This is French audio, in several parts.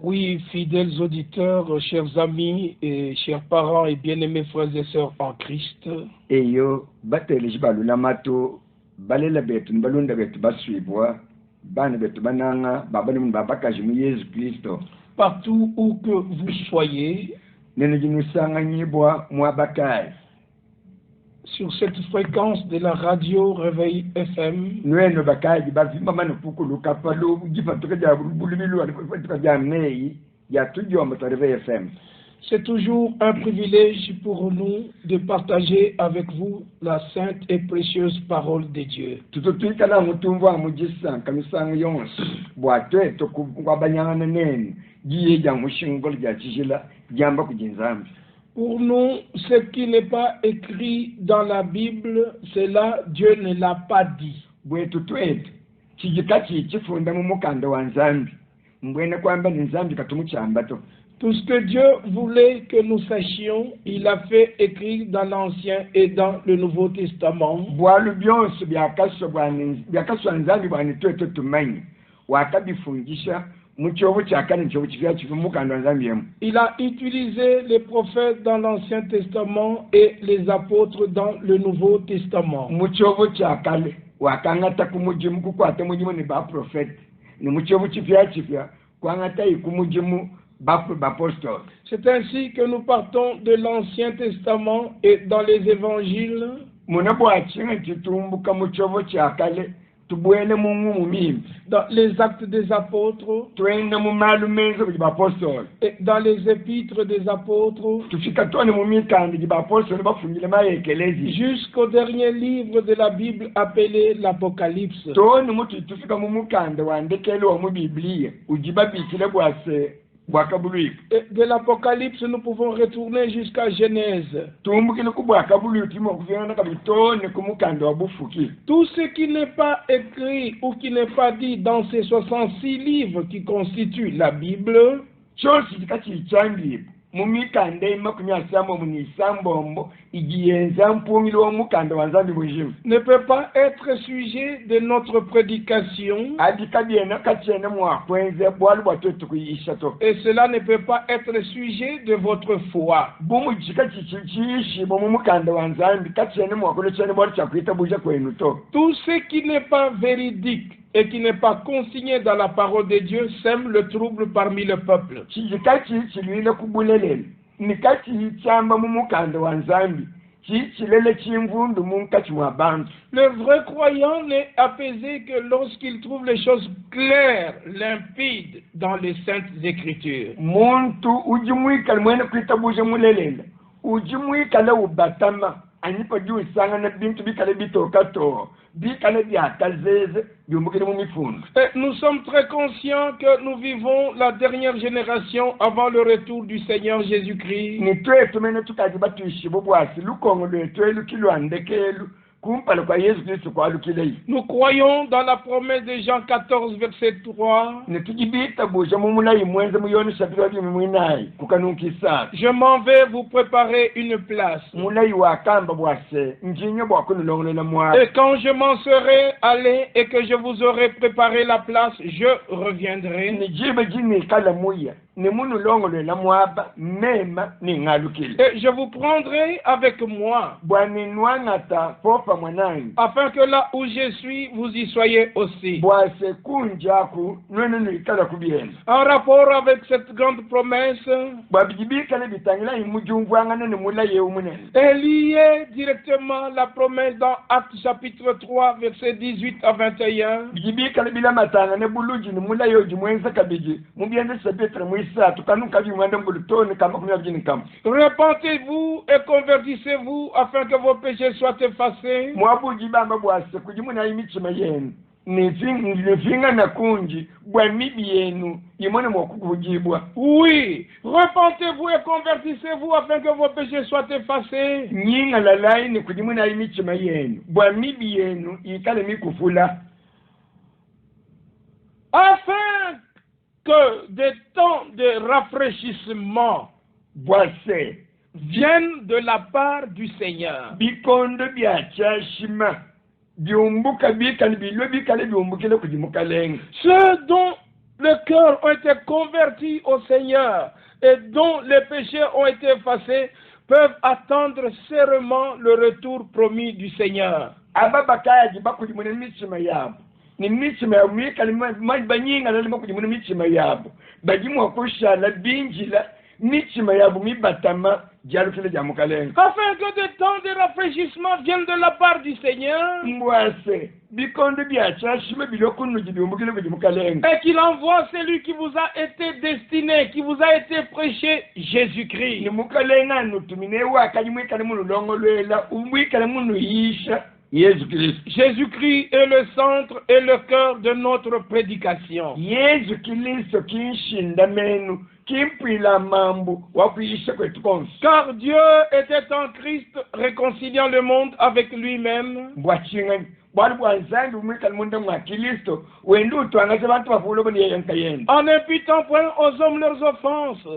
Oui, fidèles auditeurs, chers amis et chers parents et bien-aimés frères et sœurs en Christ. Eyo bateleji balula mato balela betu balunda betu baswibwa bana betu bananga babani mun babakaji mu Yesu Kristo. Partout où que vous soyez, Nene jinusanga nyibwa mwabakaji. Sur cette fréquence de la radio Réveil FM, Nweno bakaji bavimba manu pukulu kapalo gifatuka ja bulubilu alifatuka ja nei ya tujomba ta Réveil FM. c'est toujours un privilège pour nous de partager avec vous la sainte et précieuse parole de Dieu. Tututwikala mutumva mujisa kamisanga yonse bwatwe tokwabanyana nene giye ja mushingol ja chijila jamba kujinzambi. Pour nous, ce qui n'est pas écrit dans la Bible, cela Dieu ne l'a pas dit. Bwetu twetu chijikachi chifunda mu mukanda wa nzambi mbwene kwamba ni nzambi katumuchambato. Tout ce que Dieu voulait que nous sachions, il a fait écrire dans l'Ancien et dans le Nouveau Testament. Bwalu byonse byakaswa nzambi bwani twetu tumanyi wakabifundisha muchobo chakani nchobo chifya chifu mukanda wa nzambi yemu. Il a utilisé les prophètes dans l'Ancien Testament et les apôtres dans le Nouveau Testament. Muchobo chakale wakangata kumujimu kukwata mujimu ni ba prophet ni muchobo chifya kwangata ikumujimu bapostole. C'est ainsi que nous partons de l'Ancien Testament et dans les évangiles. Munabwachinga chitumbuka muchobo chakale tubwele mungu mumimi dans les actes des apôtres twende mu malumenzo bapostole et dans les épîtres des apôtres tufika tone mu mikandi bapostole bafungile mayekelezi jusqu'au dernier livre de la Bible appelé l'Apocalypse. Tone mutu tufika mu mukanda wandekele wa mu Biblia ujibabikile bwase. Et de l'Apocalypse, nous pouvons retourner jusqu'à Genèse. Tout ce qui n'est pas écrit ou qui n'est pas dit dans ces 66 livres qui constituent la Bible, ne peut pas être sujet de notre prédication. Et cela ne peut pas être sujet de votre foi. Tout ce qui n'est pas véridique et qui n'est pas consigné dans la parole de Dieu sème le trouble parmi le peuple. Le vrai croyant n'est apaisé que lorsqu'il trouve les choses claires, limpides dans les saintes écritures. Et nous sommes très conscients que nous vivons la dernière génération avant le retour du Seigneur Jésus-Christ. Nous croyons dans la promesse de Jean 14, verset 3. Je m'en vais vous préparer une place. Et quand je m'en serai allé et que je vous aurai préparé la place, je reviendrai. Et je vous prendrai avec moi, afin que là où je suis, vous y soyez aussi. En rapport avec cette grande promesse, est liée directement la promesse dans Actes chapitre 3, versets 18 à 21. Repentez-vous et convertissez-vous afin que vos péchés soient effacés. Oui, repentez-vous et convertissez-vous afin que vos péchés soient effacés. Afin que des temps de rafraîchissement viennent de la part du Seigneur. Ce dont le cœur ont été convertis au Seigneur et dont les péchés ont été effacés peuvent attendre sérieusement le retour promis du Seigneur. Ni mitima ya mwikali banyinga nalima kujimuna mitima yabo bajimwa kushala binjila mitima yabo mibatama jalukile jamukalenga afin que des temps de rafraîchissement viennent de la part du Seigneur mbwase bikondo byachashime bilokunu jibimbukile kujimukalenga et qu'il envoie celui qui vous a été destiné, qui vous a été prêché, Jésus-Christ. Ni mukalenga nutumine wakajimwikale mulongo lwela umwikale munu yisha Jésus-Christ est le centre et le cœur de notre prédication. Car Dieu était en Christ réconciliant le monde avec lui-même. En n'imputant point aux hommes leurs offenses.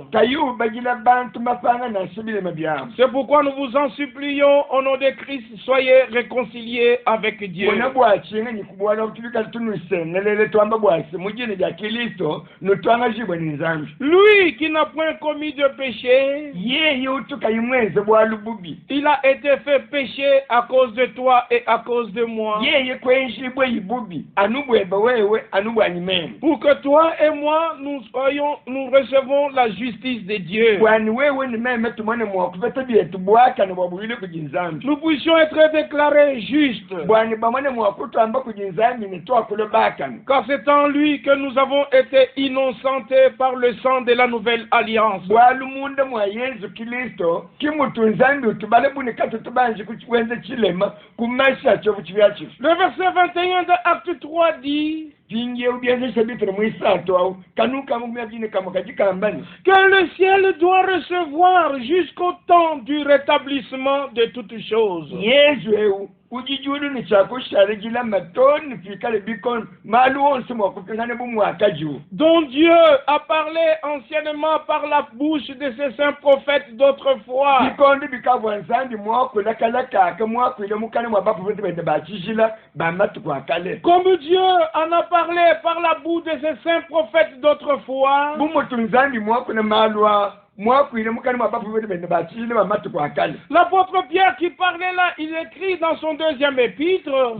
C'est pourquoi nous vous en supplions au nom de Christ, soyez réconciliés avec Dieu. Lui qui n'a point commis de péché, il a été fait péché à cause de toi et à cause de moi. Pour que toi et moi nous recevons la justice de Dieu. Nous puissions être déclarés justes. Car c'est en lui que nous avons été innocentés par le sang de la nouvelle alliance. Le verset 21 de Acte 3 dit que le ciel doit recevoir jusqu'au temps du rétablissement de toutes choses. Dont Dieu a parlé anciennement par la bouche de ses saints prophètes d'autrefois. Comme Dieu en a parlé par la bouche de ses saints prophètes d'autrefois. L'apôtre Pierre qui parlait là, il écrit dans son deuxième épître.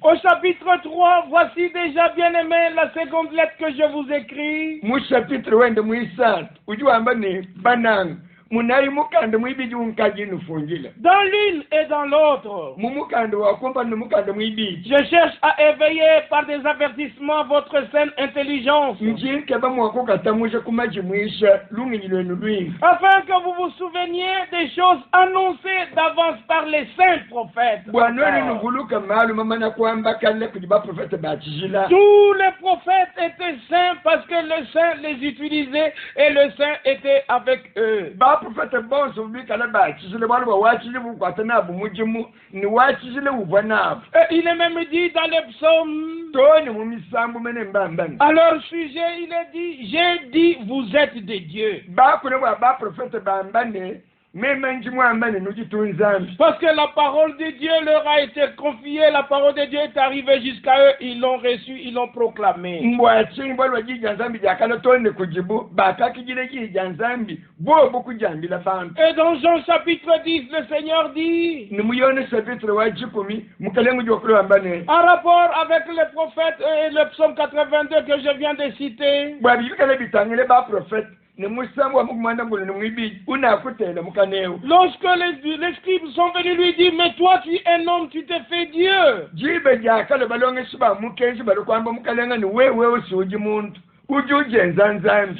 Au chapitre 3, voici déjà bien aimé la seconde lettre que je vous écris. Dans l'une et dans l'autre, je cherche à éveiller par des avertissements votre saine intelligence, afin que vous vous souveniez des choses annoncées d'avance par les saints prophètes. Tous les prophètes étaient saints parce que le saint les utilisait et le saint était avec eux. Et il est même dit dans les psaumes, à leur sujet, il est dit, j'ai dit, vous êtes des dieux. Parce que la parole de Dieu leur a été confiée, la parole de Dieu est arrivée jusqu'à eux, ils l'ont reçue, ils l'ont proclamée. Et dans Jean chapitre 10, le Seigneur dit, en rapport avec les prophètes et le psaume 82 que je viens de citer, lorsque les scribes sont venus lui dire, mais toi tu es un homme, tu t'es fait Dieu.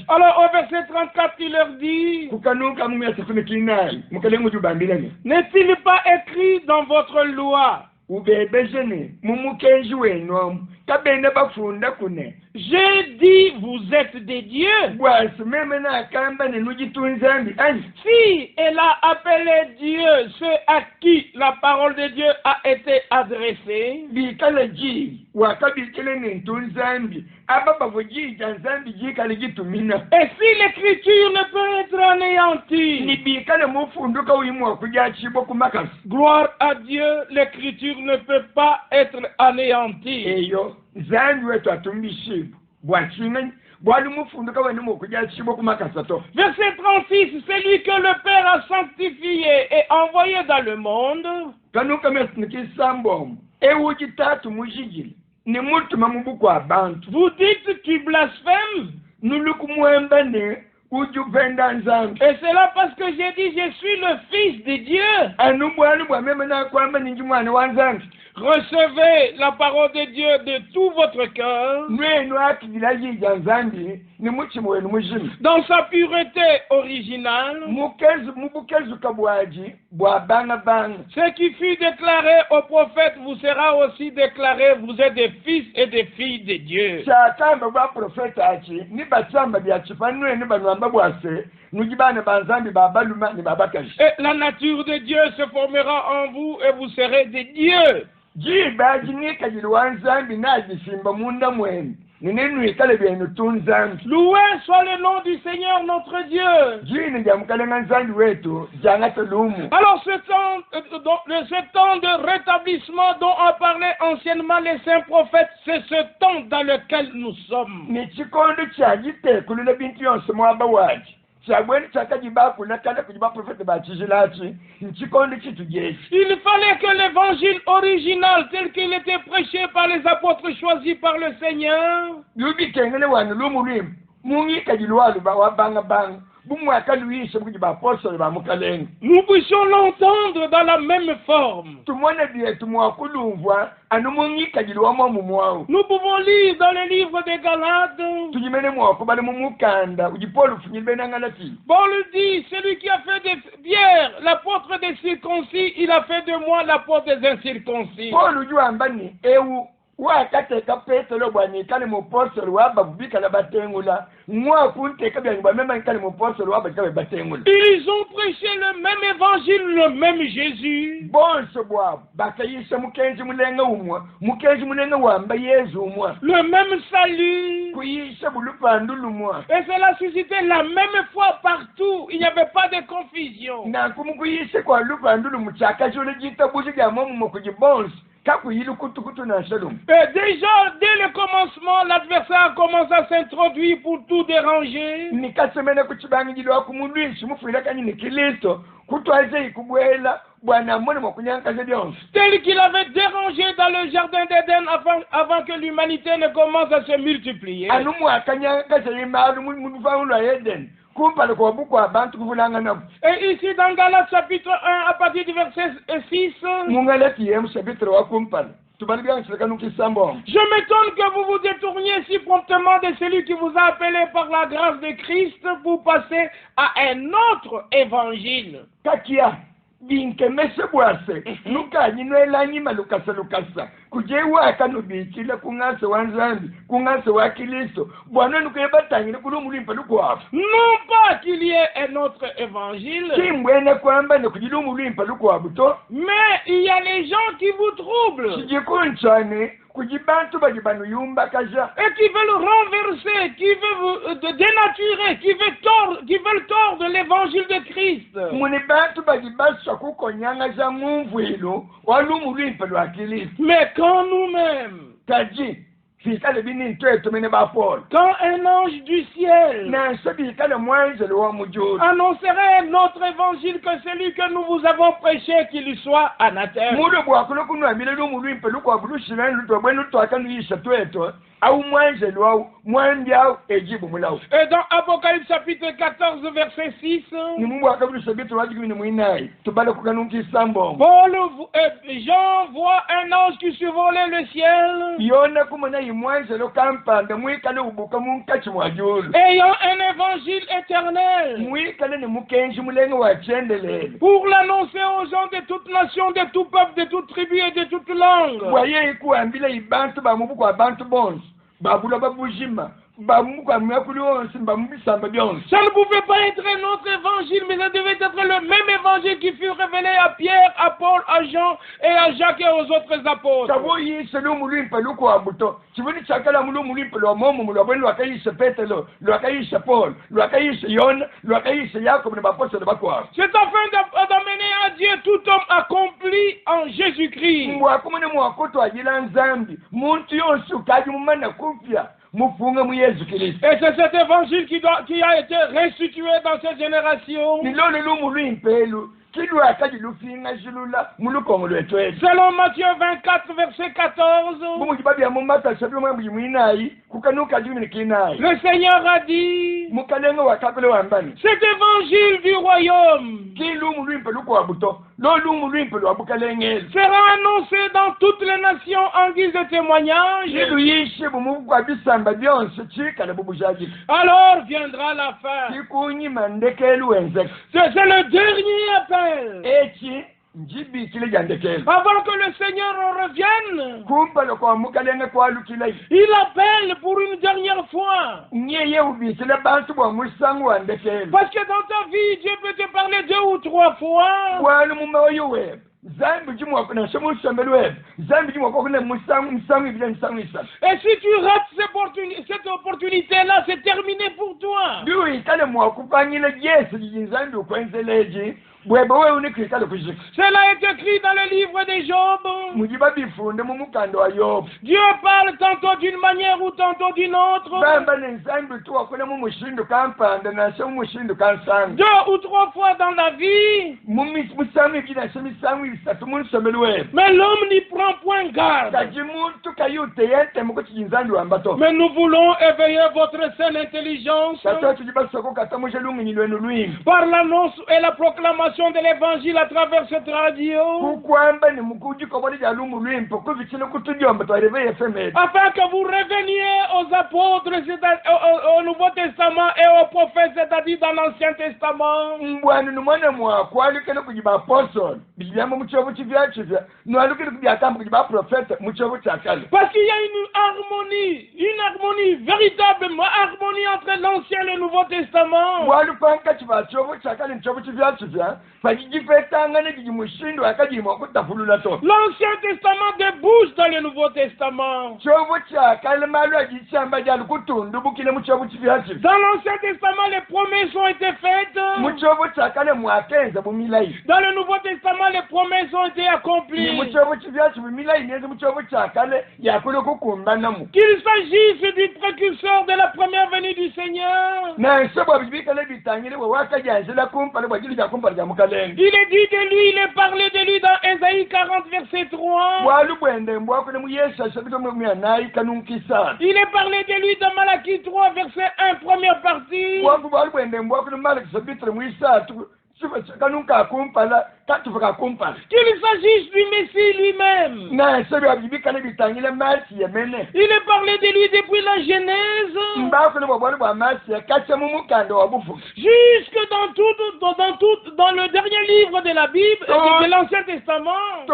Alors au verset 34 il leur dit, n'est-il pas écrit dans votre loi kabenda bafunda kune J'ai dit, vous êtes des dieux. bwasi meme nakamba nenugitunzambi ani Si elle a appelé Dieu ceux à qui la parole de Dieu a été adressée, bikala ji wakabikele nentunzambi aba bavojija nzambi jikale gitumina et si l'écriture ne peut être ni anéantie, bikale mufunduka uyimu wakuja chibo kumakasi gloire à Dieu, l'écriture ne peut pas être anéantie. eyo nzambi wetu atumbishibu bwachimeni bwali mufunduka wenu mukuja chibo kumakasi to Verset 36, celui que le Père a sanctifié et envoyé dans le monde, kanuka mesinikisambomo ewujitatu mujijili ni mutuma mubuku abantu vous dites tu blasphèmes, nulukumwembane ujupenda nzambi et c'est là parce que j'ai dit je suis le Fils de Dieu. anu bwali bwameme nakwamba ninji mwana wa nzambi Recevez la parole de Dieu de tout votre cœur, nwenu akijila jija nzambi ni muchimu wenu mujimu dans sa pureté originale, mubukezuka bwaji bwa bana bana ce qui fut déclaré au prophète vous sera aussi déclaré, vous êtes des fils et des filles de Dieu. kyakamba bwa profeta achi ni batsamba byachifa nwenu banwamba bwase nuji bana banzambi babaluma ni babakaji Et la nature de Dieu se formera en vous et vous serez des dieux. jibaji nikajili wa nzambi najisimba munda mwenu ninenu ikale byenu tunzambi Loué soit le nom du Seigneur notre Dieu. jini jamukalenga nzambi wetu jangata lumu Alors ce temps de rétablissement dont ont parlé anciennement les saints prophètes, c'est ce temps dans lequel nous sommes. ni chikondo chajitekulula bintu yonse mwaba waji chabweni chakajibakula kale kujiba profeta bachijilachi nchikondo chitu jeshi Il fallait que l'évangile original tel qu'il était prêché par les apôtres choisis par le Seigneur yubitengene wanu lumu lwimu mungikajilwalu wabanga banga bumwaka luishe kujiba apostoli bamukalenga nous puissions l'entendre dans la même forme. tumone byetu mwakulumvwa anu mungikajilwamo mumwawu Nous pouvons lire dans le livre des Galates, tujimene mwako bali mumukanda ujipolu funyile benangalati Paul dit, celui qui a fait de Pierre l'apôtre des circoncis, il a fait de moi l'apôtre des incirconcis. polu ujuamba ni ewu wakateka petero bwanikale mupostoli wababubikala batengula mwakunteka byanyu bamema nkale mupostoli wabakale batengula Ils ont prêché le même évangile, le même Jésus. bonse bwabo bakayisa mukenzi mulenga umwa mukenzi mulenga wamba yezu umwa Le même salut. kuyisa bulupandu lumwa Et cela suscitait la même foi partout. Il n'y avait pas de confusion. nakumukuyise kwa lupandu lumu chakachole jitabuzi lyamomumo kujibonse kakuyilu kutukutu na shalom Et déjà, dès le commencement, l'adversaire commence à s'introduire pour tout déranger. nikasemene kuchibangijilwa kumulwishi mufuila kanyini kilisto kutwaze ikubwela bwana mone mwakunyankaze byonse Tel qu'il avait dérangé dans le jardin d'Éden avant que l'humanité ne commence à se multiplier. anu mwakanyankaze imalu muluvangulwa Eden kumpala kwa buku abantu kuvulanga nabo Et ici, dans Galates chapitre 1, à partir du verset 6, mungaleti yemu chapitre wa kumpala tubali byangisireka nukisambo je m'étonne que vous vous détourniez si promptement de celui qui vous a appelé par la grâce de Christ pour passer à un autre évangile. kakia binkemese bwase nukanyi nwelanyima lukasa kujewa nubikile kungase wa nzambi kungase wa Kristo bwana nukuyebatangile kulumulimpa lukwafu Non pas qu'il y ait un autre évangile, kimbwene kwamba nekujilumulimpa lukwabu to mais il y a les gens qui vous troublent sijikunchane kujibantu bajibanuyumba kaja et qui veulent renverser, qui veulent vous dénaturer, qui veulent tordre l'évangile de Christ. muni bantu bajibaswa kukonyanga za mumvwilo walumulimpa lwa Kristo Mais quand nous-mêmes, kaji fikale bini twetumene bapolo quand un ange du ciel nanse bikale mwanzelo wa mujuru annoncerait un autre évangile que celui que nous vous avons prêché, qu'il soit anathème. mulo bwakulo kunwamile lumulwimpe lukwabulushilani lutobwene lutwakanuyisha tweto au mwanzelo wau mwambyawu ejibu mulawu Et dans Apocalypse chapitre 14, verset 6, ni mungu akabulusha bitu wajikimini mwinayi tubale kukanukisambongo Jean voit un ange qui survolait le ciel. yona kumona mwanjelo kampanda mwikale ubuka munkachi mwajulu ayant un évangile éternel, mwikale ni mukenji mulenge wachendelele pour l'annoncer aux gens de toutes nations, de tout peuple, de toute tribu et de toute langue. bwaye ikuambila ibantu bamubuku abantu bonse babula babujima bamubuku amwakuli onse bamubisamba byonse. Ça ne pouvait pas être un autre évangile, mais ça devait être le même évangile qui fut révélé à Pierre, à Paul, à Jean et à Jacques et aux autres apôtres. kabo yise lumulimpa luko abuto chibuni chakala mulumulimpa lo momo mulabweni lwakayise Petero lwakayise Paul lwakayise Yona lwakayise Yakobo n'abapostoli bakwa. C'est afin d'amener à Dieu tout homme accompli en Jésus-Christ. mwakumune mwakoto ajila nzambi muntu yonse ukaji mumana kupya mufunga mu Yesu Kristo. Et c'est cet évangile qui a été restitué dans cette génération. Nilolo lumuluimpelu kilwa akaji lufinga jilula mulukongo lwetwe. Selon Matthieu 24, verset 14, Bumu jibabi ya mumata sabi mwa mwimuinayi kukanuka jimini kinayi. le Seigneur a dit, Mukalenga wakakule wambani. cet évangile du royaume Kilumuluimpelu kwa buto. Lo lumuluimpelu wabukalengeli. sera annoncé dans toutes les nations en guise de témoignage. Jilu yishe bumubu kwa bisamba byonse chika na bubujaji. Alors viendra la fin. Kikunyi mandekelu wenzek. C'est le dernier appel. Echi njibi kile jandekelu. Avant que le Seigneur revienne, Kumpalo kwa mukalenga kwa lukilai. il appelle pour une dernière fois. Nyeye ubisile bantu bwa musangu wandekelu. Parce que dans ta vie, Dieu peut te parler 2 ou 3 fois. Wanu mumayo web. Zambi jimwa kuna shemu shambelu web. Zambi jimwa kwa kuna musangu ibile musangu isa. Et si tu rates cette opportunité-là, c'est terminé pour toi. Biwi kale mwakupangile Yesu jinzambi ukwenzeleji. Bwebe wewe unikikale kujika. Cela est écrit dans le livre de Job. Mujiba bifunde mumukando wa Yobu. Dieu parle tantôt d'une manière ou tantôt d'une autre. Bamba nenzambi tu wakuna mumushindu kampanda na se mumushindu kansanga. 2 ou 3 fois dans la vie. Musamu ibina se misamu isatu munsomelu web. Mais l'homme n'y prend point garde. Kajimuntu kayute yente mukochi jinzambi wambato. Mais nous voulons éveiller votre saine intelligence Kato tujiba soko katamuje lungi lwenu lwingi. par l'annonce et la proclamation de l'évangile à travers cette radio, Kukwamba ni mukuji kwa wali jalumu lwimpo kuvichile kutujomba twareve FM. afin que vous reveniez aux apôtres, au Nouveau Testament et aux prophètes, c'est-à-dire dans l'Ancien Testament. Mbwanu numwana mwako alukene kujiba apostle. Bijiyama muchovu chivyachivya. Nualukene kujiakamba kujiba prophète muchovu chakale. Parce qu'il y a une harmonie, véritable harmonie entre l'Ancien et le Nouveau Testament. Walupanka chiva chovu chakale mchovu chivyachivya. Fajijifetangane kijimushindu akajima kutafulula to. L'Ancien Testament débouche dans le Nouveau Testament. Chovu chakale malu ajichamba jalu kutundu bukile muchovu chivyachivya. Dans l'Ancien Testament, les promesses ont été faites. Muchovu chakale mwakenza bumilai. Dans le Nouveau Testament, les promesses ont été accomplies. Muchovu chivyachivya milai nezi muchovu chakale yakule kukumbanamu. Qu'il s'agisse du précurseur de la première venue du Seigneur. Na nsebo bibikale bitangire wa wakajanzela kumpale bwajili ja kumpale ja mukale. Il est dit de lui, il est parlé de lui dans Ésaïe 40, verset 3. Il est parlé de lui dans Malachie 3, verset 1, première partie. Qu'il s'agisse du Messie lui-même. Il est parlé de lui depuis la Genèse. Jusque dans le dernier livre de la Bible, de l'Ancien Testament.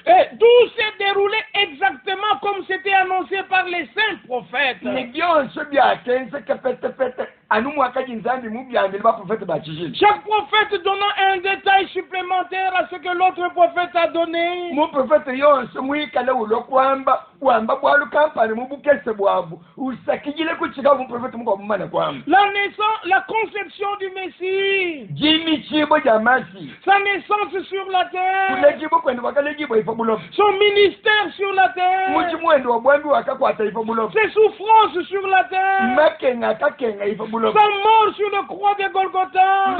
Et tout s'est déroulé exactement comme c'était annoncé par les saints prophètes. Chaque prophète donnant un détail supplémentaire à ce que l'autre prophète a donné. La conception du Messie. Sa naissance sur la terre. Son ministère sur la terre. Ses souffrances sur la terre. Sa mort sur le croix de Golgotha.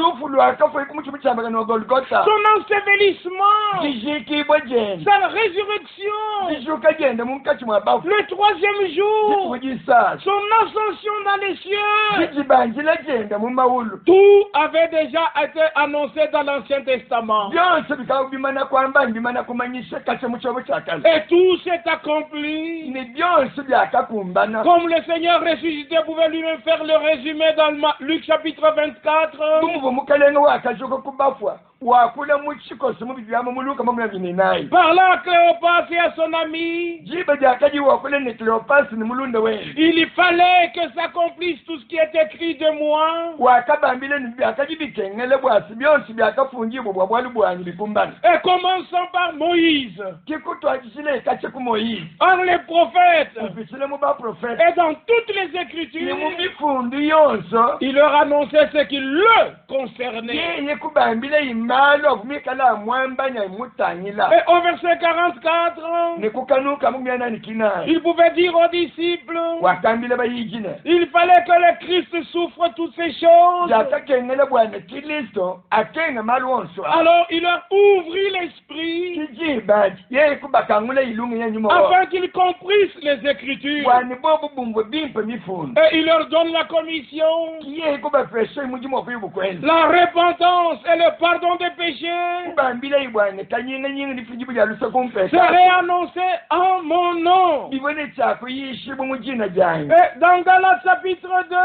Son ensevelissement, Jijikibojeni. sa résurrection, Jijukagenda munkati mwabafu. le troisième jour, Jikujisasa. son ascension dans les cieux. Jijibanjila genda mu mawulu. Tout avait déjà été annoncé dans l'Ancien Testament. Byonse bikaba bimana kwamba bimana kumanyisha kase mu kyobo kya kale. Et tout s'est accompli. Ni byonse byakakumbana. Comme le Seigneur ressuscité pouvait lui-même faire le résumé dans Luc chapitre 24. Bumuvu mukalenga wakazuka kubafwa. Wakula mu kikosi mu bibyama mu Luka 24. Parlant à Cléopas et à son ami, Jiba jakaji wakula ne Cléopas ni mulunde we. il fallait que s'accomplisse tout ce qui est écrit de moi. Wakabambile ni byakaji bikengele bwasi byonse byakafunjibwa bwabwalu bwanyi bikumbana. Et commençons par Moïse, Kikutwakisile kache ku Moïse. en les prophètes Ufisile mu ba prophète. et dans toutes les Ni mu Écritures, bifundu yonso. il leur annonçait ce qui le concernait. Yeye kubambile imalo akumikala mwambanya mutanyila. Et au verset 44, Nikukanuka mu byana nikina. il pouvait dire aux disciples, Wakambile bayijine. il fallait que le Christ souffre toutes ces choses. Jakakengele bwana Kristo akenga malwonso. Alors il leur ouvrit l'esprit Kijibaji yeye kubakangula ilungu yenyumo. afin qu'ils comprissent les Écritures. Bwana bobu bumbo bimpe mifundu. Et il leur donne la commission, Yeye kubafeshe mujimo kuyibukwenza. la repentance et le pardon des péchés Kubambile ibwana kanyinga nyinga nifujibu ya lusa kumpesa. seraient annoncés en mon nom. Bibone chako yishibu mujina janyu. Et dans Galates chapitre 2,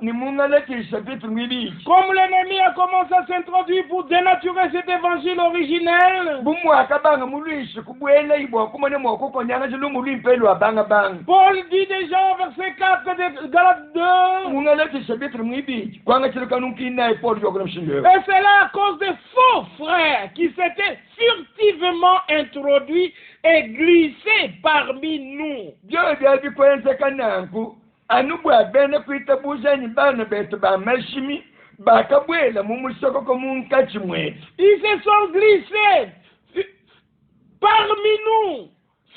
Ni mungalekisha vitu ngibiki. comme l'ennemi a commencé à s'introduire pour dénaturer cet évangile originel, Bumu akabanga mulwishi kubwela ibwa kumone mwoko konyanga chilungu lwimpelo abanga banga. Paul dit déjà au verset 4 de Galates 2, Mungalekisha vitu ngibiki. Kwanga chiluka nunkina ipolo yokona mshindewe. et c'est là à cause des faux frères qui s'étaient furtivement introduits et glissés parmi nous. Byo byabikwenzeka nanku. Anubwa bene kwita buzanyi bana betu ba mashimi. Bakabwela mu musoko ko munkachi mwetu. Ils se sont glissés parmi nous,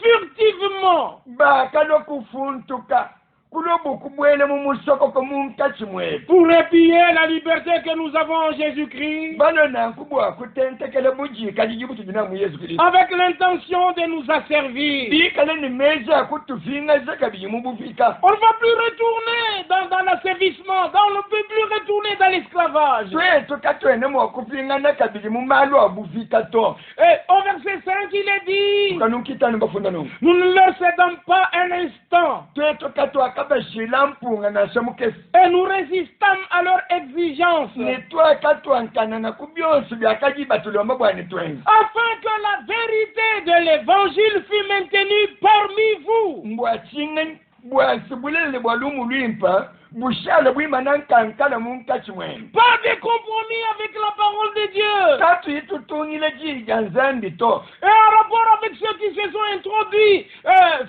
furtivement. Bakalokufuntuka. Kulobu kubwela mu musoko ko munkachi mwetu. Pour épier la liberté que nous avons en Jésus-Christ, Bano nankubwa kutentekele buji kajijibu tujina mu Yesu Kristo. avec l'intention de nous asservir. Bikale ni meza kutufinga zaka bimu bufika. On ne va plus retourner dans l'asservissement, on ne peut plus retourner dans l'esclavage. Twetu katwene mu kufinga nakabili mu malo bufika to. Et au verset 5, il est dit, Kanukitani bafunda no. nous ne leur cédons pas un instant Twetu katwa kabashila mpunga na samukesi. et nous résistons à leurs exigences, Netwa katwa nkana na kubyonsu byakajiba tulomba bwana twenzi. afin que la vérité de l'évangile fût maintenue parmi vous. Mbwachinga bwasibulele bwalumu lwimpa bushale bwimana nkankala munkachi mwenu. Pas de compromis avec la parole de Dieu. Tatu itutungile jiga nzambi to. Et en rapport avec ceux qui se sont introduits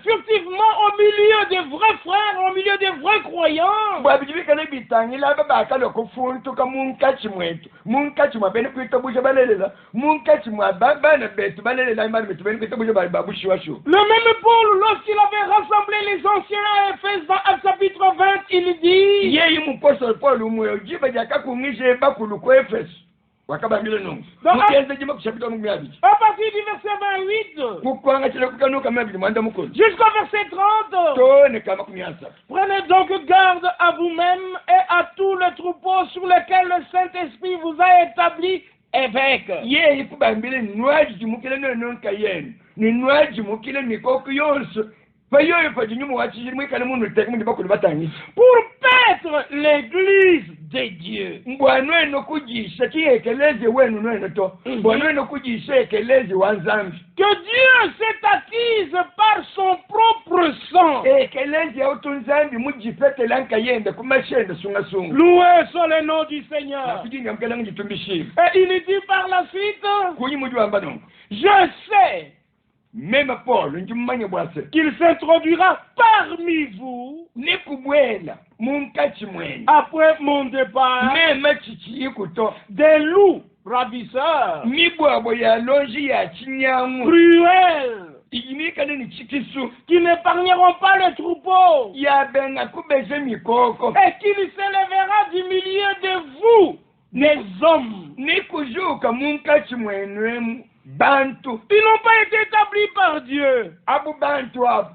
furtivement au milieu des vrais frères, au milieu des vrais croyants, Bwabijibikale bitangila babakala kufuntuka munkachi mwetu. Munkachi mwabene kwita busha balelela. Munkachi mwabana betu balelela imani betu bene kwita busha babushi washu. le même Paul, lorsqu'il avait rassemblé les anciens à Éphèse dans Actes chapitre 20, il dit, Yeye mupostoli Paul umwe ujiba jakakungishe bakulu ku Efeso. Wakabambile nungu. Dans Mukenze jima kushapita mungu yabichi. à partir du verset 28 Kukwanga chile kukanuka mabili mwanda mukulu. jusqu'au verset 30, Tone kama kumiasa. prenez donc garde à vous-même et à tout le troupeau sur lequel le Saint-Esprit vous a établi évêque. Yeye kubambile nwaji mukile nonka yenu. Ni nwaji mukile mikoku yonso. Fayoyo fa jinyumu wachijiri mwikale munu teke mundi bakulu batangi. Pour paître l'église de Dieu. Mbwanweno kujisha kiyekeleze wenu nweno to. Mbwanweno kujisha ekeleze wanzambi. Que Dieu s'est acquise par son propre sang. Ekeleze utunzambi mujipete lanka yende kumashende sunga sunga. Loué soit le nom du Seigneur. Kujinga mkala ngitumbishiri. Et il dit par la suite, Kunyi mujua mbano. je sais Même Paul, njumanye bwase. qu'il s'introduira parmi vous Nikubwela munkachi mwenu. après mon départ Même chichi ikuto. des loups ravisseurs, Mibwabo ya lonji ya chinyangu. cruels, Igimikane ni chikisu. qui n'épargneront pas le troupeau Ya benga kubeze mikoko. et qu'il s'élèvera du milieu de vous des hommes. Nikujuka munkati mwenwemu bantu. Ils n'ont pas été établis par Dieu. Abu bantu abo.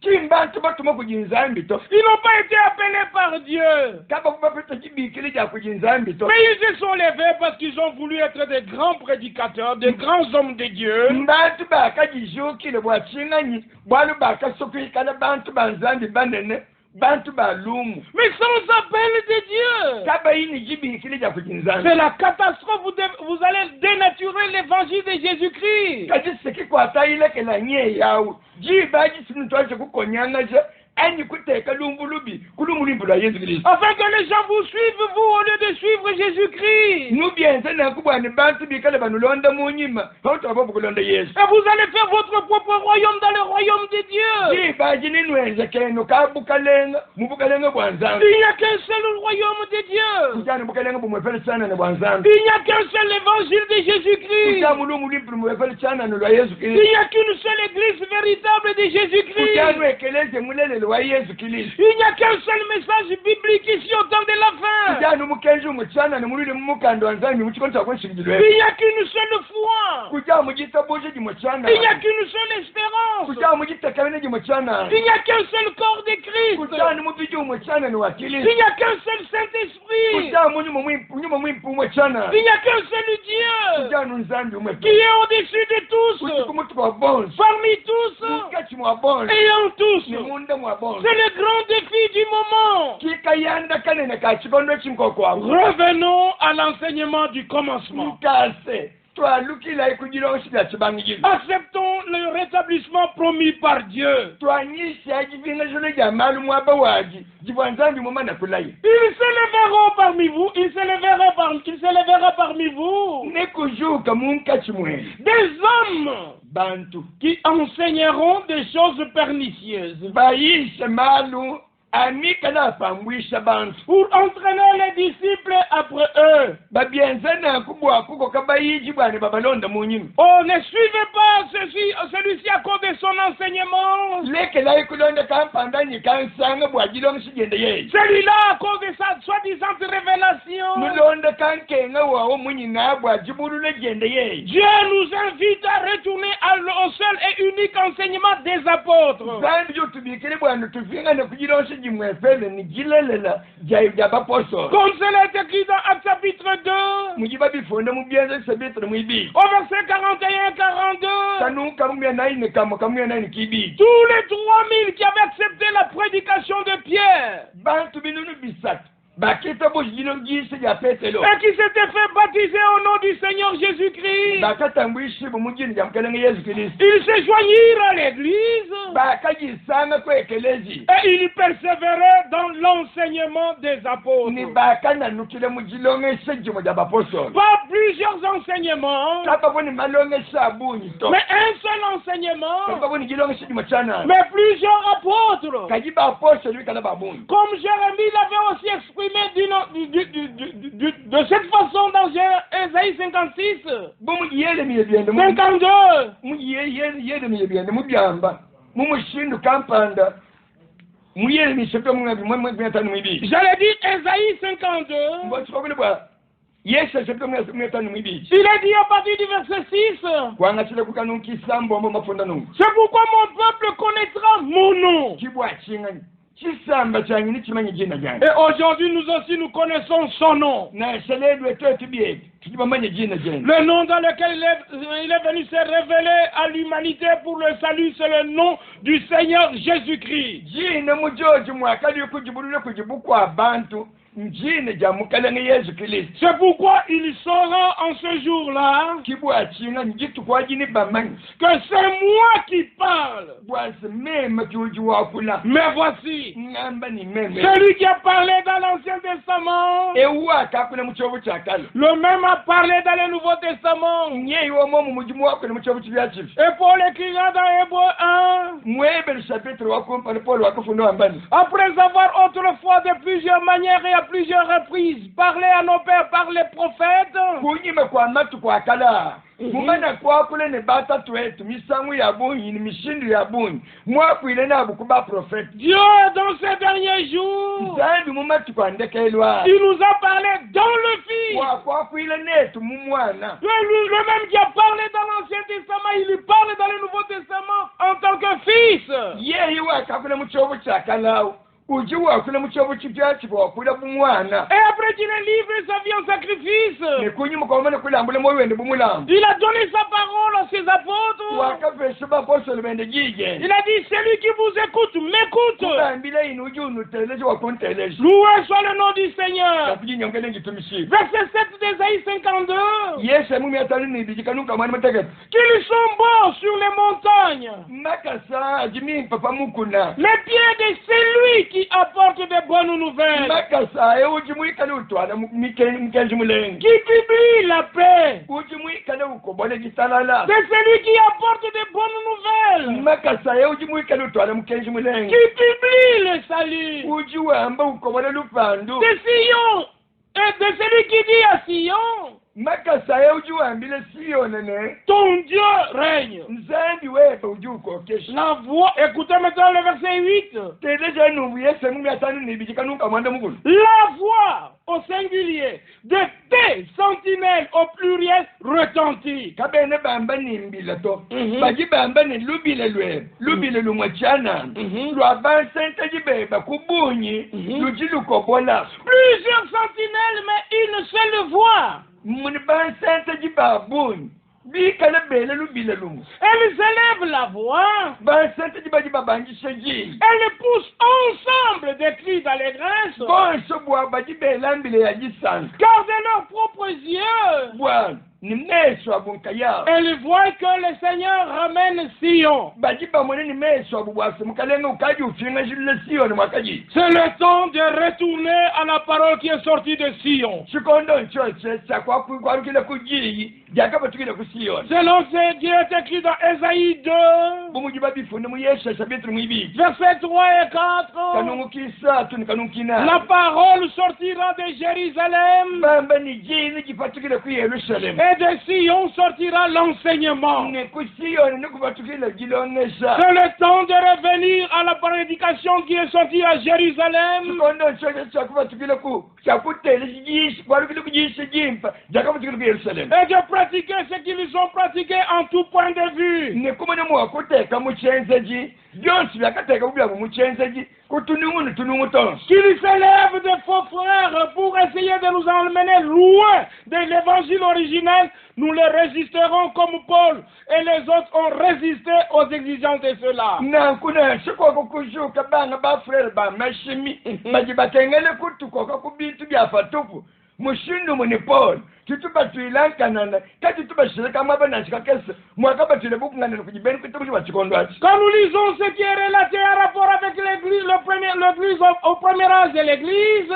Kimbantu batuma kujinzambi to. Ils n'ont pas été appelés par Dieu. Kaba kubapita kibikili ja kujinzambi to. Mais ils se sont levés parce qu'ils ont voulu être des grands prédicateurs, des grands hommes de Dieu. Mbantu bakajijukile bwachinganyi bwalu bakasokuyikala bantu banzambi banene bantu balumu. Mais sans appel de Dieu. Kaba yini jibikili ja kujinzambi. C'est la catastrophe. Vous allez dénaturer l'évangile de Jésus-Christ. Kajiseki kwatayile kela nye yawo. Jibaji sinutwaje kukonyangaje. Afin que les gens vous suivent, vous, au lieu de suivre Jésus-Christ. Et vous allez faire votre propre royaume dans le royaume de Dieu. Il n'y a qu'un seul royaume de Dieu. Il n'y a qu'un seul évangile de Jésus-Christ. Il n'y a qu'une seule église véritable de Jésus-Christ. Il n'y a qu'un seul message biblique ici au temps de la fin. Il n'y a qu'une seule foi. Il n'y a qu'une seule espérance. Il n'y a qu'un seul corps de Christ. Il n'y a qu'un seul Saint-Esprit. Il n'y a qu'un seul Dieu qui est au-dessus de tous, parmi tous et en tous. C'est le grand défi du moment. Revenons à l'enseignement du commencement. Acceptons le rétablissement promis par Dieu. Il s'élèvera parmi vous, il s'élèvera parmi vous des hommes qui enseigneront des choses pernicieuses pour entraîner les disciples après eux. Oh, ne suivez pas celui-ci à cause de son enseignement. Celui-là à cause de sa soi-disant révélation. Dieu nous invite à retourner au seul et unique enseignement des apôtres. Comme cela est écrit dans Actes chapitre 2, au verset 41 et 42, tous les 3000 qui avaient accepté la prédication de Pierre et qui s'étaient fait baptiser au nom du Seigneur Jésus-Christ, ils se joignirent à l'église et ils persévéraient dans l'enseignement des apôtres. Pas plusieurs enseignements, mais un seul enseignement, mais plusieurs apôtres. Comme Jérémie l'avait aussi exprimé de cette façon dans Ésaïe 56, 52. J'allais dire Ésaïe 52. Il est dit à partir du verset 6. C'est pourquoi mon peuple connaîtra mon nom. Et aujourd'hui, nous aussi, nous connaissons son nom. Le nom dans lequel il est venu se révéler à l'humanité pour le salut, c'est le nom du Seigneur Jésus-Christ. C'est pourquoi il saura en ce jour-là que c'est moi qui parle. Mais voici, celui qui a parlé dans l'Ancien Testament, le même a parlé dans le Nouveau Testament. Et Paul écrira dans Hébreux 1, après avoir autrefois de plusieurs manières et à plusieurs reprises parlé à nos pères par les prophètes. Mumana kwa kule ne batatu wetu misangu ya bunyi ni mishindu ya bunyi mwakwile na bukuba prophète. Dieu dans ces derniers jours il nous a parlé dans le Fils. Le même qui a parlé dans l'Ancien Testament, il lui parle dans le Nouveau Testament en tant que Fils. Et après qu'il ait livré sa vie en sacrifice, il a donné sa parole à ses apôtres. Il a dit, celui qui vous écoute, m'écoute. Loué soit le nom du Seigneur. Verset 7 d'Ésaïe 52. Qu'ils sont beaux sur les montagnes, les pieds de celui qui apporte de bonnes nouvelles, qui publie la paix, c'est celui qui apporte de bonnes nouvelles, qui publie le salut, de Sion, et de celui qui dit à Sion, ton Dieu règne. La voix, écoutez maintenant le verset 8. La voix au singulier de tes sentinelles au pluriel retentit. Plusieurs sentinelles, mais une seule voix. Elle élève la voix. Elle pousse ensemble des cris d'allégresse. Car de leurs propres yeux, elle voit que le Seigneur ramène Sion. C'est le temps de retourner à la parole qui est sortie de Sion. Selon ce qui est écrit dans Ésaïe 2, versets 3 et 4, la parole sortira de Jérusalem et de Sion sortira l'enseignement. C'est le temps de revenir à la prédication qui est sortie à Jérusalem et de pratiquer ce qu'ils ont pratiqué en tout point de vue. Qu'ils s'élèvent de faux frères pour essayer de nous emmener loin de l'évangile originel, nous les résisterons comme Paul et les autres ont résisté aux exigences de cela. Paul quand nous lisons ce qui est relaté en rapport avec l'église, l'église au premier âge de l'église,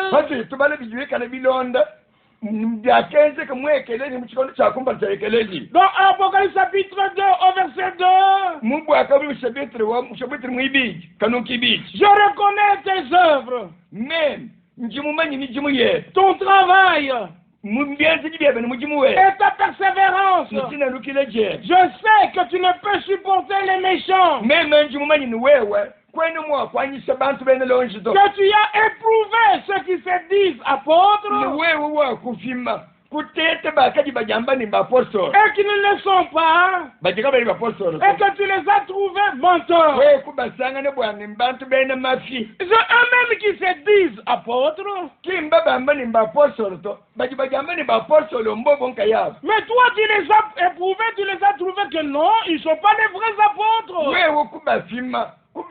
dans Apocalypse chapitre 2 au verset 2, je reconnais tes œuvres, ton travail et ta persévérance. Je sais que tu ne peux supporter les méchants, que tu as éprouvé ceux qui se disent apôtres et qui ne le sont pas, et que tu les as trouvés menteurs. C'est eux-mêmes qui se disent apôtres, mais toi tu les as éprouvés, tu les as trouvés que non, ils ne sont pas les vrais apôtres. Parce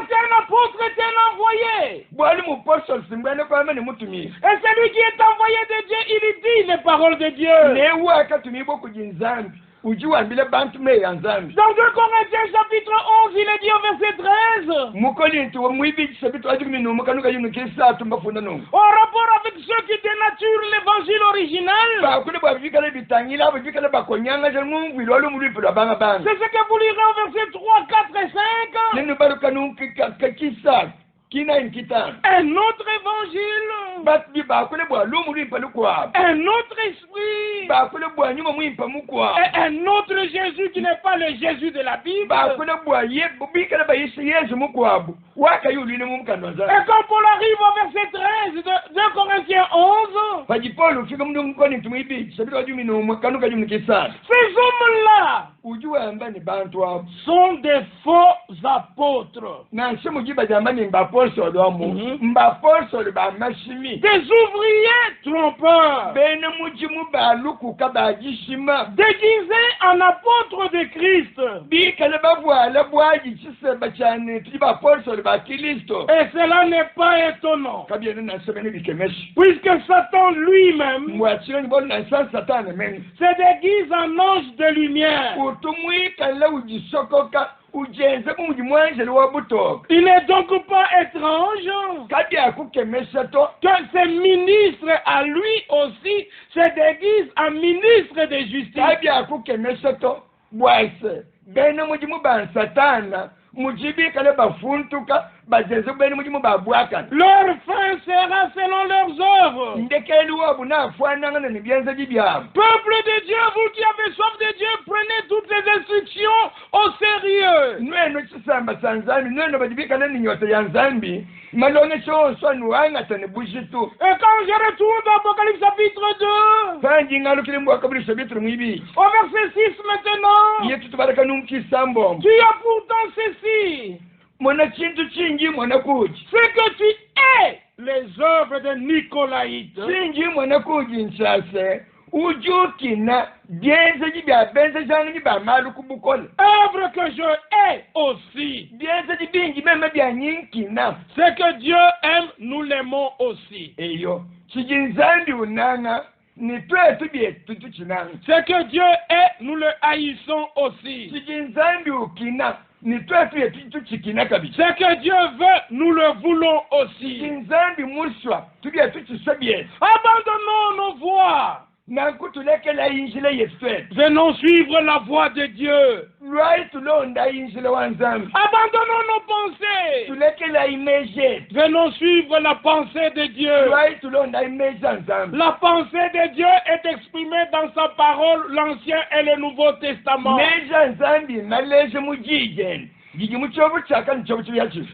qu'un apôtre est un envoyé. Et celui qui est envoyé de Dieu, il dit les paroles de Dieu. Dans 2 Corinthiens chapitre 11, il est dit au verset 13, en rapport avec ceux qui dénaturent l'évangile original, c'est ce que vous lirez au verset 3, 4 et 5. un autre évangile, un autre esprit, et un autre Jésus qui n'est pas le Jésus de la Bible. Et quand Paul arrive au verset 13 de 2 Corinthiens 11, ces hommes-là sont des faux apôtres, des ouvriers trompeurs, déguisés en apôtres de Christ. Et cela n'est pas étonnant, puisque Satan lui-même se déguise en ange de lumière. Il n'est donc pas étrange que ces ministres à lui aussi se déguisent en ministres de justice. Leur fin sera selon leurs œuvres. Peuple de Dieu, vous qui avez soif de Dieu, prenez toutes les instructions au sérieux. Et quand je retourne dans Apocalypse chapitre 2, au verset 6 maintenant, tu as pourtant ceci, c'est que tu es les œuvres de Nicolaïtes. Œuvre que je hais aussi. C'est que Dieu aime, nous l'aimons aussi. C'est que Dieu est, nous le haïssons aussi. C'est que Dieu veut, nous le voulons aussi. Abandonnons nos voies. Venons suivre la voie de Dieu. Abandonnons nos pensées. Venons suivre la pensée de Dieu. La pensée de Dieu est exprimée dans sa parole, l'Ancien et le Nouveau Testament.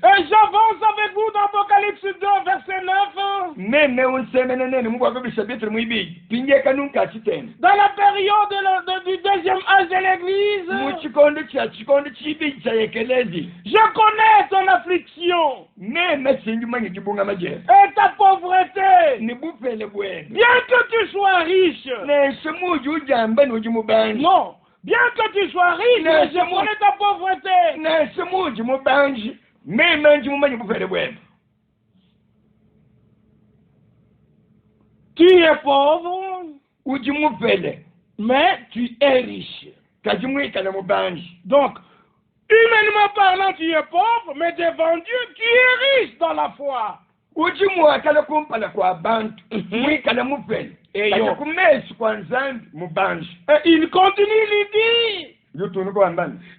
Et j'avance avec vous dans Apocalypse 2, verset 9. Dans la période du deuxième âge de l'Église, je connais ton affliction et ta pauvreté. Bien que tu sois riche, non, bien que tu sois riche, mais je connais ta pauvreté. Tu es pauvre, mais tu es riche. Donc, humainement parlant, tu es pauvre, mais devant Dieu, tu es riche dans la foi. Et il continue, il dit,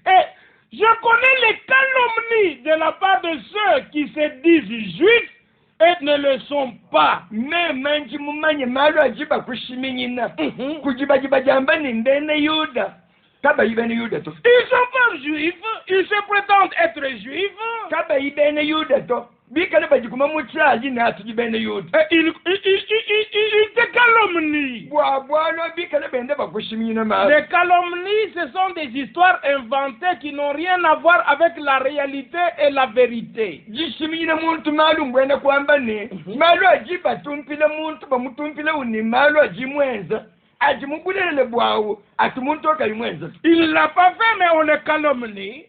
et je connais les calomnies de la part de ceux qui se disent juifs et ne le sont pas. Ils sont pas juifs, ils se prétendent être juifs. Il te calomnie. Les calomnies, ce sont des histoires inventées qui n'ont rien à voir avec la réalité et la vérité. Il ne l'a pas fait, mais on le calomnie.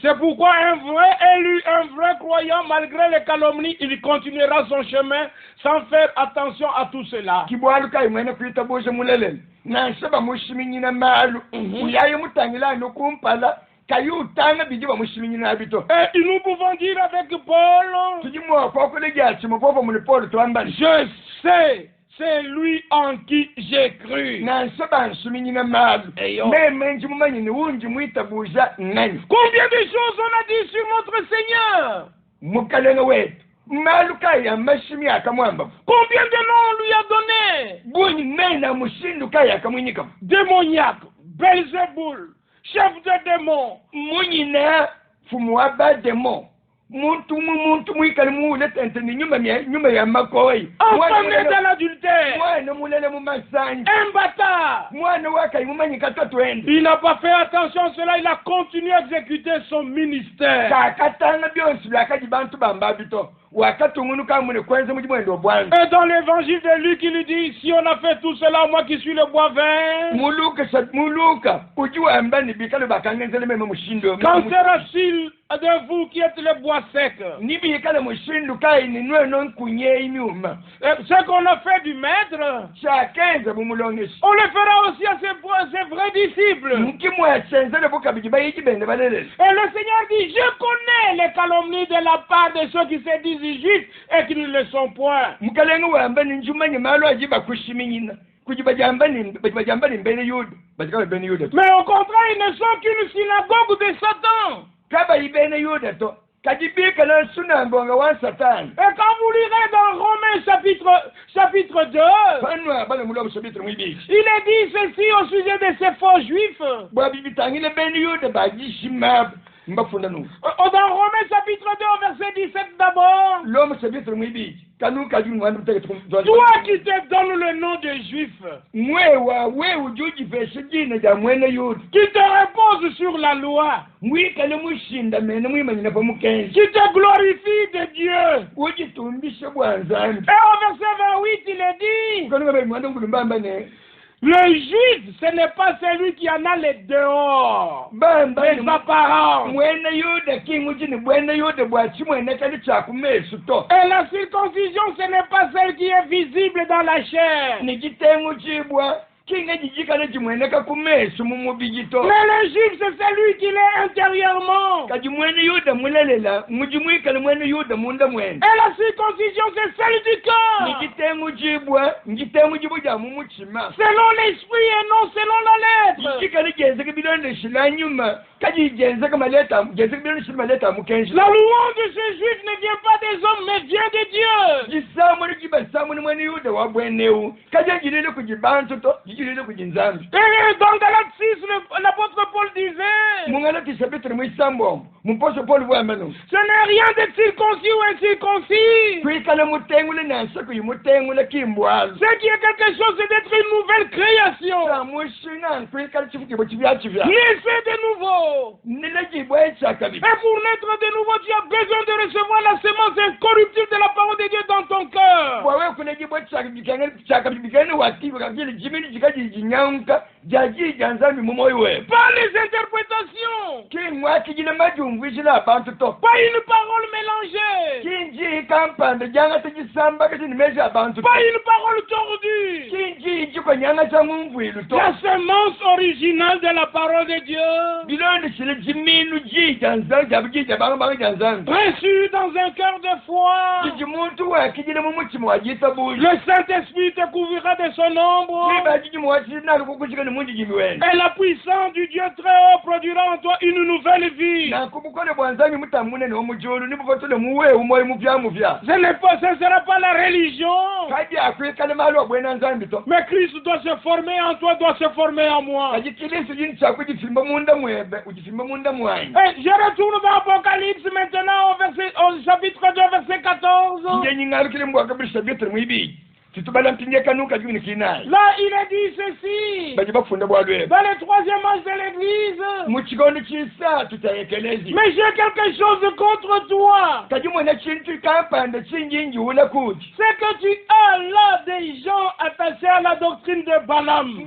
C'est pourquoi un vrai élu, un vrai croyant, malgré les calomnies, il continuera son chemin sans faire attention à tout cela. Et nous pouvons dire avec Paul, je sais c'est lui en qui j'ai cru. Na nsaba nsumi nyina malu. Eyo. Meme njimumanyi ni wunji mwitabuza ngani. Combien de choses on a dit sur notre Seigneur? Mukalenga wetu. Malu kaya mashimi akamwamba. Combien de noms on lui a donné? Buni mena mushindu kaya akamwinyika. Démoniaque, Belzéboul, chef de démons. Munyina fumu wa ba démon. Muntu mwikali muule tenteni nyuma ya makoi. Enfant né dans l'adultère. Mwana mulele mu masanji. Un bâtard. Mwana wakayi mumanyi katatu endi. Il n'a pas fait attention à cela, il a continué à exécuter son ministère. Kakatanga byonsi byakaji bantu bambabito. Wakatungunu kamune kwenze muji mwendo bwanza. Et dans l'évangile de Luc, il dit, si on a fait tout cela, moi qui suis le boivin. Muluka ujua ambani bikalo bakangenzele meme mushindo. Qu'en sera-t-il de vous qui êtes les bois secs? Ni bikalo mushindo kai ni nwe non kunye inyuma. Ce qu'on a fait du maître, Chakenza bumulongeshi. on le fera aussi à ses vrais disciples. Mukimwa chenzele bukabiji bayiki bende balele. Et le Seigneur dit, je connais les calomnies de la part de ceux qui se disent juifs et qui ne le sont point. Mukalenga wambani njumanye malo ajiba kushiminyina. Kujibajambani mbele yuda. Bajikawa bene yuda. Mais au contraire, ils ne sont qu'une synagogue de Satan. Kaba ibene yuda to. Kajibika na sunambonga wa Satan. Et quand vous lirez dans Romains chapitre 2, Panwa bale mulo chapitre mwibi. il est dit ceci au sujet de ces faux juifs. Bwa bibitangile bene yuda bajishimab. Mbafunda nu. Dans Romains chapitre 2, verset 17 d'abord. L'homme chapitre mwibi. Kanu kajun mwandu teke. Toi qui te donnes le nom de juif. Mwewa ujuji feshe jina ja mwene yuda. Qui te repose sur la loi. Mwikale mushinda mene mwimanyina pa mukenzi. Qui te glorifie de Dieu. Ujitumbishe bwanzambi. Et au verset 28, il est dit. Kanu ngabe mwanda ngulumbamba ne. Le juif, ce n'est pas celui qui en a les dehors, les apparences. Et la circoncision, ce n'est pas celle qui est visible dans la chair. Mais le juif, c'est celui qui l'est intérieurement. Et la circoncision, c'est celle du cœur. Selon l'esprit et non selon la lettre. La louange de ce juif ne vient pas des hommes, mais vient de Dieu. Et dans Galates 6, l'apôtre Paul disait, ce n'est rien d'être circoncis ou incirconcis. Ce qui est quelque chose, c'est d'être une nouvelle création. Naissez de nouveau. Et pour naître de nouveau, tu as besoin de recevoir la semence incorruptible de la parole de Dieu dans ton cœur. Pas les interprétations. Pas une parole mélangée. Pas une parole tordue. La semence originale de la parole de Dieu. Reçue dans un cœur de foi. Le Saint-Esprit te couvrira de son ombre. Et la puissance du Dieu très haut produira en toi une nouvelle vie. Ce ne sera pas la religion. Mais Christ doit se former en toi, doit se former en moi. Et je retourne dans Apocalypse maintenant au chapitre 2, verset 14. Là, il a dit ceci. Dans le troisième âge de l'église. Mais j'ai quelque chose contre toi. C'est que tu as là des gens attachés à la doctrine de Balaam.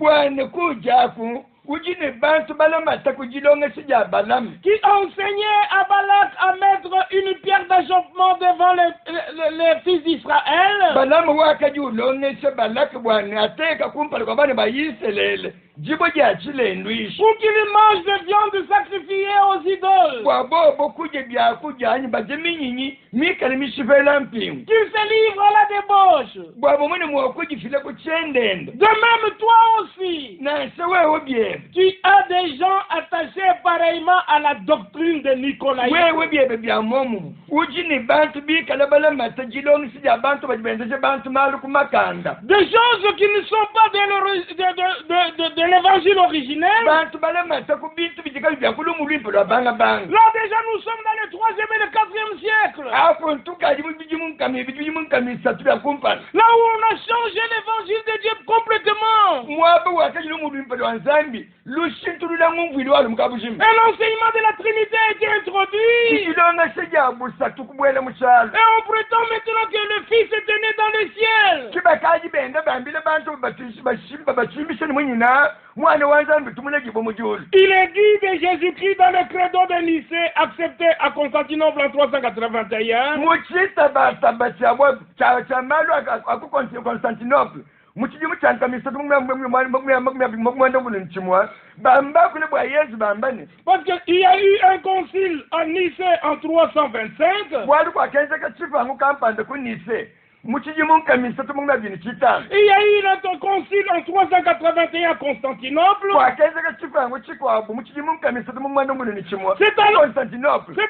ujine bantu balamata kujilonga sija Balaam, qui enseignait à Balak à mettre une pierre d'achoppement devant les fils d'Israël. Balaam wakajulonga se Balak bwana ateka kumpala kwa bana ba Israel jibo ja chilendwisha Pour qu'il mange de viande sacrifiée aux idoles. Bobo kuje bya kujanya bajeminyinyi mikale mishivela mpingu Qu'il se livre à la débauche. bwabo mwene mwakujifile kuchendendo De même toi aussi. na sewewe byebe Tu as des gens attachés pareillement à la doctrine de Nicolas. wewe byebe bya momu ujini bantu bikala balamata jilonga sija bantu bajibendeje bantu malu kumakanda Des choses qui ne sont pas de l'évangile originel. bantu balamata kubintu bijikali bya kulumulimpo lwa banga banga Là déjà nous sommes dans le 3e et le 4e siècle. apo ntukaji bijimunkami satu bya kumpala Là où on a changé l'évangile de Dieu complètement. mwabe wakati lumulimpo lwa nzambi lushintu lula ngumvili walo mukabushima Et l'enseignement de la Trinité a été introduit. ikilonga seja busatu kubwela muchalo Et on prétend maintenant que le Fils était né dans le ciel. kibakaji benda bambile bantu bachimbishe ni mwenyina mwana wa nzambi tumulegibo mujulu Il est dit de Jésus-Christ dans le credo de Nicée, accepté à Constantinople en 381. muchita bataba cha malu aku Constantinople muchijimu chankamisa mwenda bulinchimwa bamba kule bwa Yesu bambane Parce qu'il y a eu un concile en Nicée en 325. wali kwa kenza kachifa ngukampanda kunise muchijimu nkamisa tumungabini chitano Il y a eu notre concile en 381 à Constantinople. kwa kenza kachifa nguchikwabu muchijimu nkamisa tumungabini bulinchimwa C'est alors Constantinople que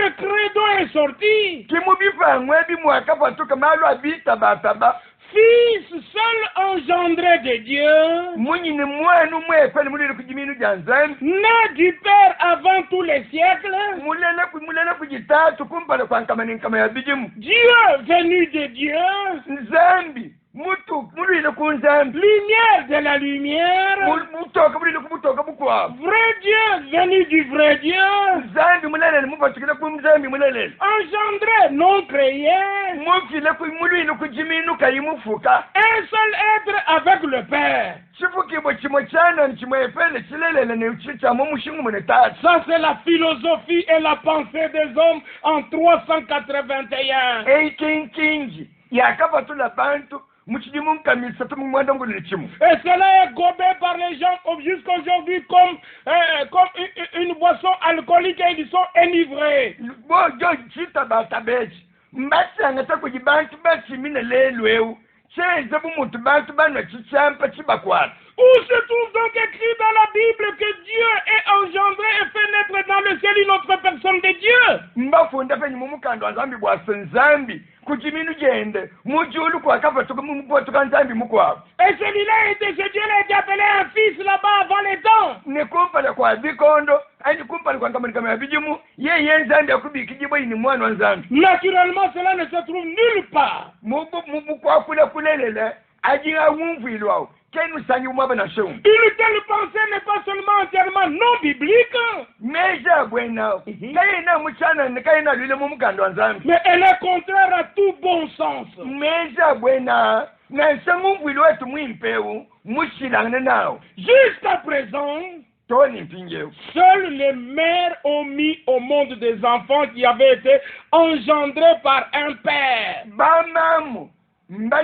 le credo est sorti. kimubifangwe bimwaka patuka malu abita bataba Fils seul engendré de Dieu, munyini mwenu mwekweli mulile kujiminu janzani né du Père avant tous les siècles, mulele kujitatu kumpala kwa nkama ya bijimu Dieu venu de Dieu, nzambi mulile ku nzambi lumière de la lumière, mutoka mulile kumutoka bukwabu vrai Dieu venu du vrai Dieu, nzambi mulelele mupatukile ku nzambi mulelele engendré, non créé, mufile mulile kujiminu kayimufuka un seul être avec le Père. chifukibo chimwe chana nchimwefele chilelele nechichamo mushingu mune tatu. Ça c'est la philosophie et la pensée des hommes en 381. eikinkingi yakapatula bantu muchidimu nkamisa tumumwanda ngulile chimu Et cela est gobé par les gens jusqu'aujourd'hui comme une boisson alcoolique et ils sont enivrés. bojo chita batabechi mbasanga takuji bantu bachimine lelweu chenze bumuntu bantu banwa chichampa chibakwata. Où se trouve donc écrit dans la Bible que Dieu est engendré et fait naître dans le ciel une autre personne de Dieu? mbafunda penye mumukando wa nzambi bwase nzambi kujiminu jende mujulu kwakapatuka mumupatuka nzambi mukwabo. Et celui-là ce Dieu-là était appelé un fils là-bas avant les temps. Nikumpala kwa bikondo ani kumpala kwa nkama ya bijimu ye nzambi akubikijibo ini mwana wa nzambi. Naturellement cela ne se trouve nulle part. Mubu kwa kulelele ajira wumvili wao kenu sanyi umaba na sheum. Une telle pensée n'est pas seulement entièrement non biblique, Meja bwena kayina muchana kayina lule mumukando wa nzambi. mais elle est contraire à tout bon sens. Meja bwena na sangumvili wetu mwimpeu mushilangane nao. Jusqu'à présent, Toni mpingeu. seules les mères ont mis au monde des enfants qui avaient été engendrés par un père. Bamamu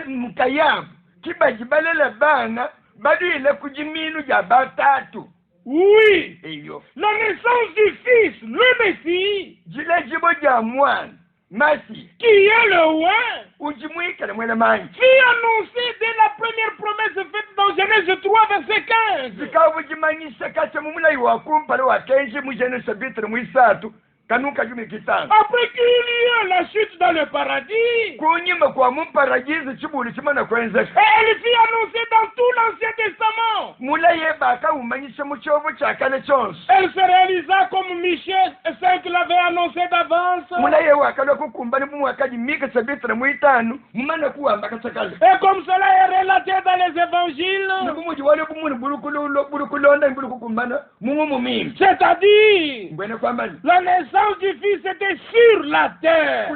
mkayabu kibajibalela bana baduile kujiminu ja batatu. Oui, Eyo la naissance du Fils, le Messie, jile jibo ja mwana masi qui est le roi, ujimwikale mwele manyi fut annoncé dès la première promesse faite dans Genèse 3, verset 15. zikabujimanyisa kache mumulayi wakumpale wakenji mujenese bitre mwisatu kanuka jumi kitano. Après qu'il y ait la chute dans le paradis, Kunyima kwa mumparagizi chibuli chimana kwenzeka. et elle fut annoncée dans tout l'Ancien Testament. Mulaye baka umanyise muchovu chakane chonse. Elle se réalisa comme Michée 5 l'avait annoncé d'avance. Mulaye wakalo kukumbani mumwakaji mika sabitre mwitanu mumana kuwamba kachakale. Et comme cela est relaté dans les évangiles, Nukumuji wale bumuni bulukulonda bulukukumbana mumumumimi. c'est-à-dire Mbwene kwa mani. la naissance naissance du Fils était sur la terre.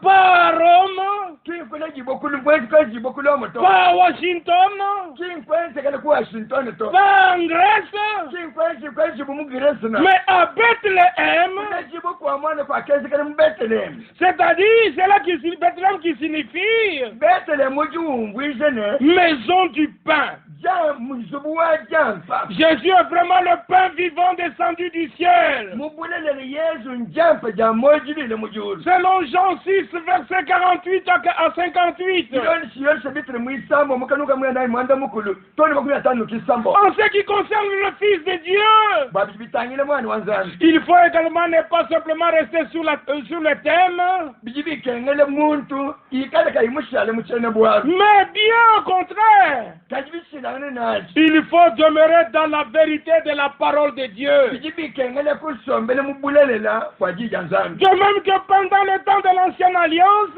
Pas à Rome, pas à Washington, pas en Grèce, mais à Bethléem. C'est-à-dire, c'est là Bethléem qui signifie maison du pain. Jésus est vraiment le pain vivant descendu du ciel. Selon Jean 6, verset 48 à 58. En ce qui concerne le Fils de Dieu, il faut également ne pas simplement rester sur le thème, mais bien au contraire. Il faut demeurer dans la vérité de la parole de Dieu. De même que pendant le temps de l'Ancienne Alliance,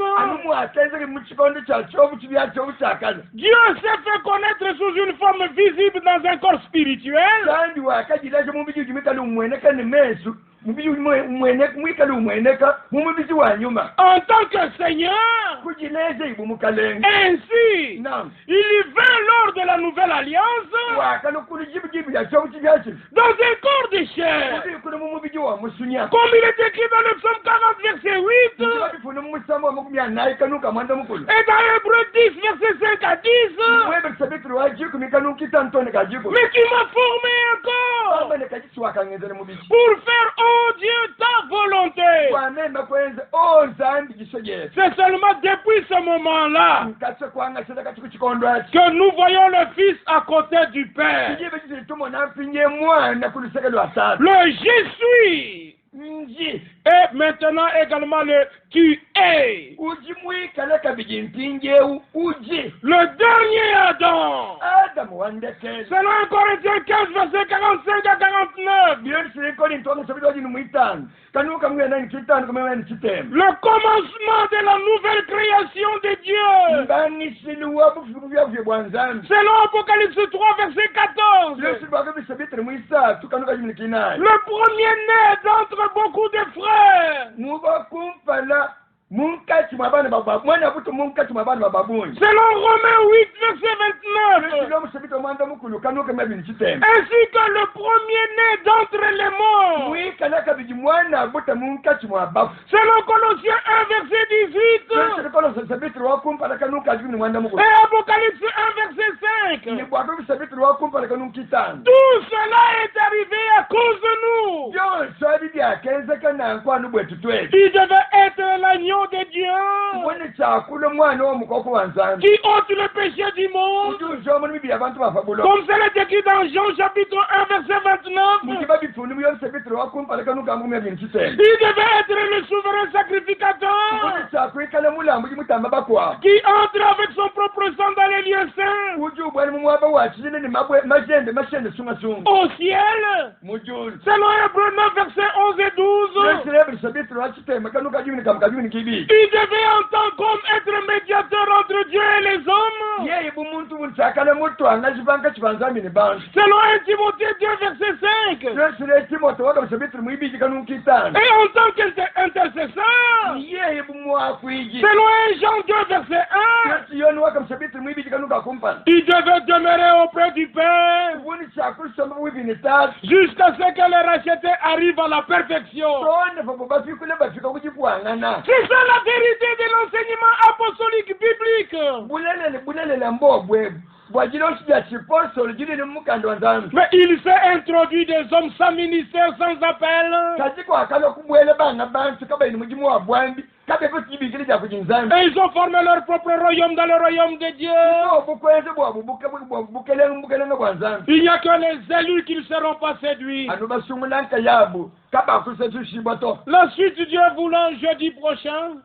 Dieu s'est fait connaître sous une forme visible dans un corps spirituel. En tant que Seigneur, ainsi, il vint lors de la nouvelle alliance dans un corps de chair. Comme il est écrit dans le psaume 40, verset 8, et dans Hébreux 10, verset 5 à 10, mais qui m'a formé encore pour faire, oh Dieu, ta volonté. C'est seulement depuis ce moment-là que nous voyons le Fils à côté du Père. Le je suis. Et maintenant également le tu es. Le dernier Adam. Selon 1 Corinthiens 15, verset 45 à 49. Le commencement de la nouvelle création de Dieu. Selon Apocalypse 3, verset 14. Le premier-né d'entre beaucoup de frères. Selon Romains 8, verset 29. Ainsi que le premier-né d'entre les morts. Selon Colossiens 1, verset 18. Et Apocalypse 1, verset 5. Tout cela est arrivé à cause de nous. Il devait être l'agneau de Dieu qui ôte le péché du monde, comme cela est écrit dans Jean chapitre 1 verset 29. Il devait être le souverain sacrificateur qui entre avec son propre sang dans les lieux saints au ciel, selon Hébreux 9 verset 11 et 12. Il devait en tant qu'homme être médiateur entre Dieu et les hommes. Selon 1 Timothée 2 verset 5. Et en tant qu'intercesseur. Selon 1 Jean 2 verset 1. Il devait demeurer auprès du Père jusqu'à ce que les rachetés arrivent à la perfection. C'est ça la vérité de l'enseignement apostolique biblique. Mais il s'est introduit des hommes sans ministère, sans appel. Et ils ont formé leur propre royaume dans le royaume de Dieu. Il n'y a que les élus qui ne seront pas séduits. La suite, Dieu voulant, jeudi prochain,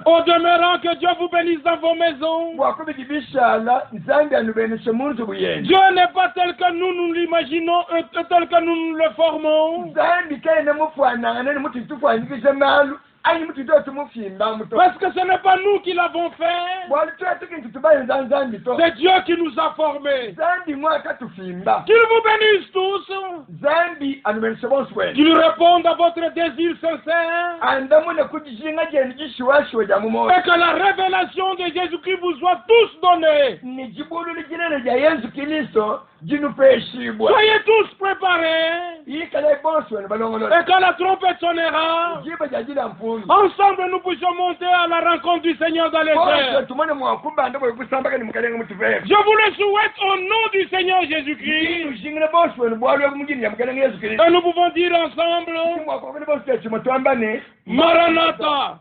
au demeurant que Dieu vous bénisse dans vos maisons. Dieu n'est pas tel que nous l'imaginons, tel que nous le formons. ayi mutito tumufimba muto Parce que ce n'est pas nous qui l'avons fait. bwalitwe tukintu tubayenza nzambi to C'est Dieu qui nous a formés. zambi mwaka tufimba Qu'il vous bénisse tous. zambi anumenyeshe bonse wenu Qu'il réponde à votre désir sincère. andamune kujishinga jenu jishiwashiwe ja mumoyo Et que la révélation de Jésus-Christ vous soit tous donnée. ni jibululu jinene ja Yesu Kristo jinupeshibwa Soyez tous préparés. yikala bonse wenu balongolo Et quand la trompette sonnera, jiba ja jila mpungi ensemble nous puissions monter à la rencontre du Seigneur dans les airs. tumone mwakuba ndabo kusambaka ni mukalenga mutuvera Je vous le souhaite au nom du Seigneur Jésus-Christ. ushingire bonse wenu bwalwe mugini ya mukalenga Yesu Kristo Et nous pouvons dire ensemble, mwakobele bonse chimo twambane Maranatha.